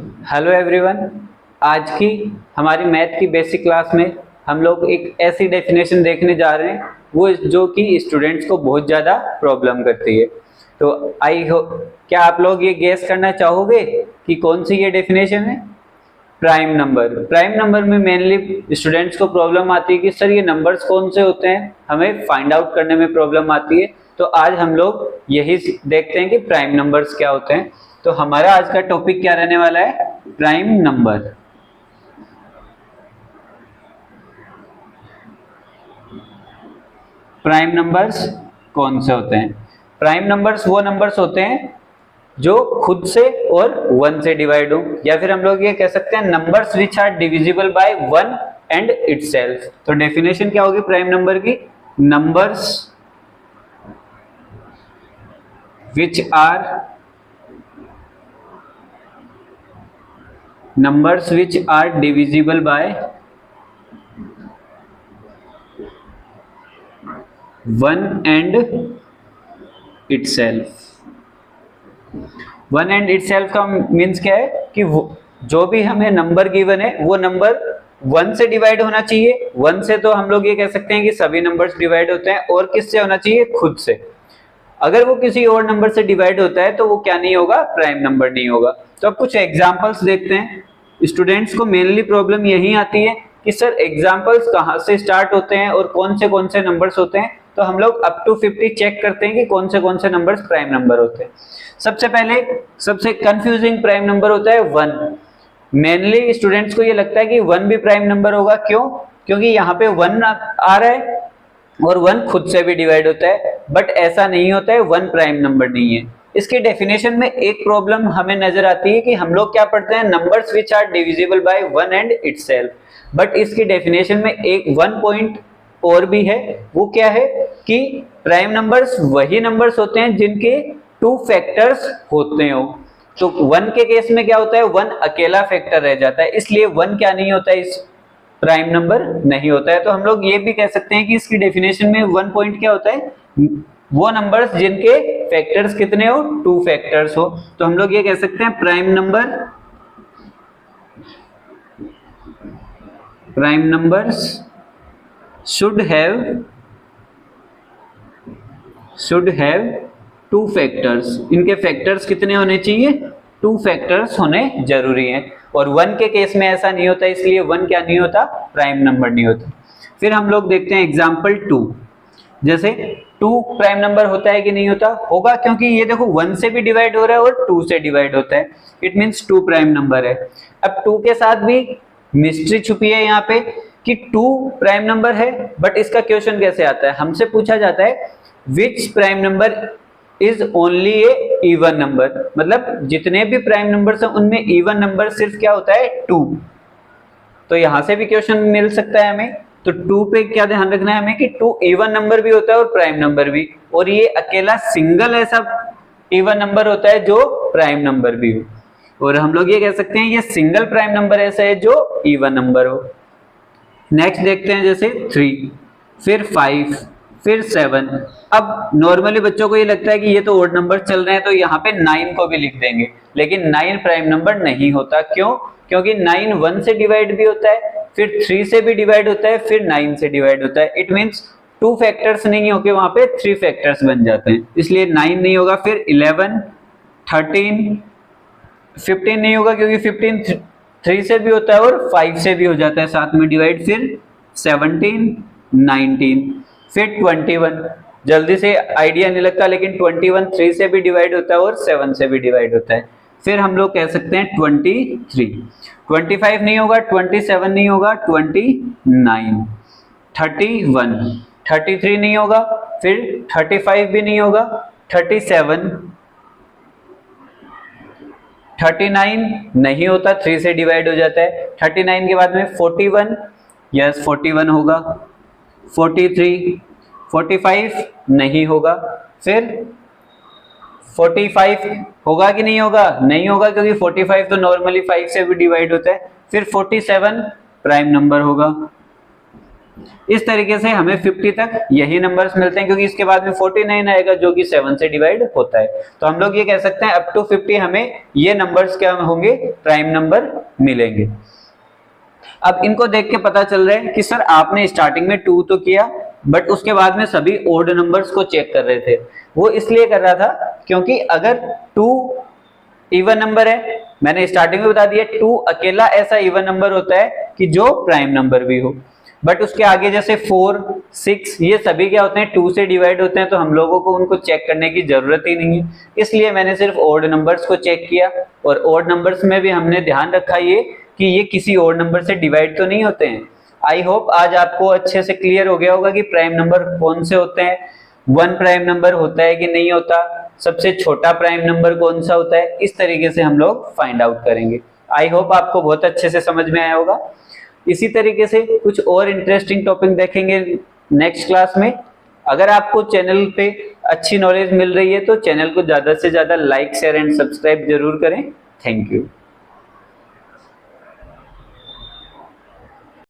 Hello everyone. आज की हमारी मैथ की बेसिक क्लास में हम लोग एक ऐसी डेफिनेशन देखने जा रहे हैं वो जो कि स्टूडेंट्स को बहुत ज़्यादा प्रॉब्लम करती है। तो आई हो, क्या आप लोग ये गेस करना चाहोगे कि कौन सी ये डेफिनेशन है? Prime number. प्राइम नंबर में मेनली स्टूडेंट्स को प्रॉब्लम आती है कि सर ये नंबर्स कौन से होते हैं, हमें फाइंड आउट करने में प्रॉब्लम आती है। तो आज हम लोग यही देखते हैं कि प्राइम नंबर्स क्या होते हैं। तो हमारा आज का टॉपिक क्या रहने वाला है? Prime number. प्राइम नंबर्स कौन से होते हैं? प्राइम नंबर्स वो नंबर्स होते हैं जो खुद से और वन से डिवाइड हो, या फिर हम लोग ये कह सकते हैं numbers which are divisible by one and itself. तो डेफिनेशन क्या होगी प्राइम नंबर की? Numbers which are divisible by one and itself. One and itself का मीन्स क्या है कि जो भी हमें नंबर गिवन है वो नंबर वन से डिवाइड होना चाहिए। वन से तो हम लोग ये कह सकते हैं कि सभी नंबर्स डिवाइड होते हैं, और किससे होना चाहिए? खुद से। अगर वो किसी और नंबर से डिवाइड होता है तो वो क्या नहीं होगा? प्राइम नंबर नहीं होगा। तो अब कुछ एग्जांपल्स देखते हैं। स्टूडेंट्स को मेनली प्रॉब्लम यही आती है कि सर एग्जांपल्स कहाँ से स्टार्ट होते हैं और कौन से नंबर्स होते हैं। तो हम लोग अप टू 50 चेक करते हैं कि कौन से नंबर्स प्राइम नंबर होते हैं। सबसे पहले सबसे कंफ्यूजिंग प्राइम नंबर होता है वन। मेनली स्टूडेंट्स को ये लगता है कि वन भी प्राइम नंबर होगा। क्यों? क्योंकि यहाँ पे वन आ रहा है और वन खुद से भी डिवाइड होता है, बट ऐसा नहीं होता है, वन प्राइम नंबर नहीं है। इसकी डेफिनेशन में एक प्रॉब्लम हमें नजर आती है कि हम लोग क्या पढ़ते हैं, numbers which are divisible by one and itself. But इसकी डेफिनेशन में एक वन पॉइंट और भी है। वो क्या है कि प्राइम नंबर्स वही नंबर्स होते हैं जिनके टू फैक्टर्स होते हो। तो वन के केस में क्या होता है? वन अकेला फैक्टर रह जाता है, इसलिए वन क्या नहीं होता है? इस प्राइम नंबर नहीं होता है। तो हम लोग ये भी कह सकते हैं कि इसकी डेफिनेशन में वन पॉइंट क्या होता है? वो नंबर्स जिनके फैक्टर्स कितने हो? टू फैक्टर्स हो। तो हम लोग ये कह सकते हैं prime numbers should have two factors. इनके फैक्टर्स कितने होने चाहिए? टू फैक्टर्स होने जरूरी हैं। और वन के केस में ऐसा नहीं होता, इसलिए वन क्या नहीं होता? प्राइम नंबर नहीं होता। फिर हम लोग देखते हैं एग्जांपल टू। जैसे टू प्राइम नंबर होता है कि नहीं होता? होगा, क्योंकि ये देखो वन से भी डिवाइड हो रहा है और टू से डिवाइड होता है। It means two prime number है। अब टू के साथ भी मिस्ट्री छुपी है यहाँ पे कि टू प्राइम नंबर है, बट इसका क्वेश्चन कैसे आता है? हमसे पूछा जाता है which prime number is only a even number. मतलब जितने भी प्राइम नंबर्स हैं उनमें इवन नंबर सिर्फ क्या होता है? टू। तो यहां से भी क्वेश्चन मिल सकता है हमें। तो टू पे क्या ध्यान रखना है हमें कि टू इवन नंबर भी होता है और प्राइम नंबर भी, और ये अकेला सिंगल ऐसा इवन नंबर होता है जो प्राइम नंबर भी हो। और हम लोग ये कह सकते हैं ये सिंगल प्राइम नंबर ऐसा है जो इवन नंबर हो। नेक्स्ट देखते हैं जैसे 3, फिर 5, फिर 7। अब नॉर्मली बच्चों को ये लगता है कि ये तो ओड नंबर चल रहे हैं, तो यहाँ पे 9 को भी लिख देंगे, लेकिन 9 प्राइम नंबर नहीं होता। क्यों? क्योंकि 9 1 से डिवाइड भी होता है, फिर 3 से भी डिवाइड होता है, फिर 9 से डिवाइड होता है। इट मीन्स टू फैक्टर्स नहीं होके वहां पे 3 फैक्टर्स बन जाते हैं, इसलिए 9 नहीं होगा। फिर 11, 13, 15 नहीं होगा, क्योंकि 15 3 से भी होता है और 5 से भी हो जाता है साथ में डिवाइड। फिर 17, 19, फिर 21। जल्दी से आइडिया नहीं लगता, लेकिन 21 3 से भी डिवाइड होता है और 7 से भी डिवाइड होता है। फिर हम लोग कह सकते हैं 23। 25 नहीं होगा, 27 नहीं होगा, 29, 31, 33 नहीं होगा, फिर 35 भी नहीं होगा, 37, 39 नहीं होता, 3 से डिवाइड हो जाता है। 39 के बाद में 41, यस 41 होगा, 43, 45 नहीं होगा, फिर 45 होगा कि नहीं होगा? नहीं होगा, क्योंकि 45 तो नॉर्मली 5 से भी डिवाइड होता है। फिर 47 प्राइम नंबर होगा। इस तरीके से हमें 50 तक यही नंबर्स मिलते हैं, क्योंकि इसके बाद में 49 आएगा जो कि 7 से डिवाइड होता है। तो हम लोग ये कह सकते हैं अप टू 50 हमें ये नंबर्स क्या होंगे, प्राइम नंबर मिलेंगे। अब इनको देख के पता चल रहा है कि सर आपने स्टार्टिंग में 2 तो किया, बट उसके बाद में सभी ओड नंबर्स को चेक कर रहे थे। वो इसलिए कर रहा था क्योंकि अगर 2 इवन नंबर है, मैंने स्टार्टिंग में बता दिया 2 अकेला ऐसा इवन नंबर होता है कि जो प्राइम नंबर भी हो, बट उसके आगे जैसे 4, 6 ये सभी क्या होते हैं 2 से डिवाइड होते हैं, तो हम लोगों को उनको चेक करने की जरूरत ही नहीं है। इसलिए मैंने सिर्फ ओड नंबर्स को चेक किया, और ओड नंबर्स में भी हमने ध्यान रखा ये कि ये किसी ओड नंबर से डिवाइड तो नहीं होते हैं। आई होप आज आपको अच्छे से क्लियर हो गया होगा कि प्राइम नंबर कौन से होते हैं, 1 प्राइम नंबर होता है कि नहीं होता, सबसे छोटा प्राइम नंबर कौन सा होता है, इस तरीके से हम लोग फाइंड आउट करेंगे। आई होप आपको बहुत अच्छे से समझ में आया होगा। इसी तरीके से कुछ और इंटरेस्टिंग टॉपिक देखेंगे नेक्स्ट क्लास में। अगर आपको चैनल पे अच्छी नॉलेज मिल रही है तो चैनल को ज्यादा से ज्यादा लाइक, शेयर एंड सब्सक्राइब जरूर करें। Thank you.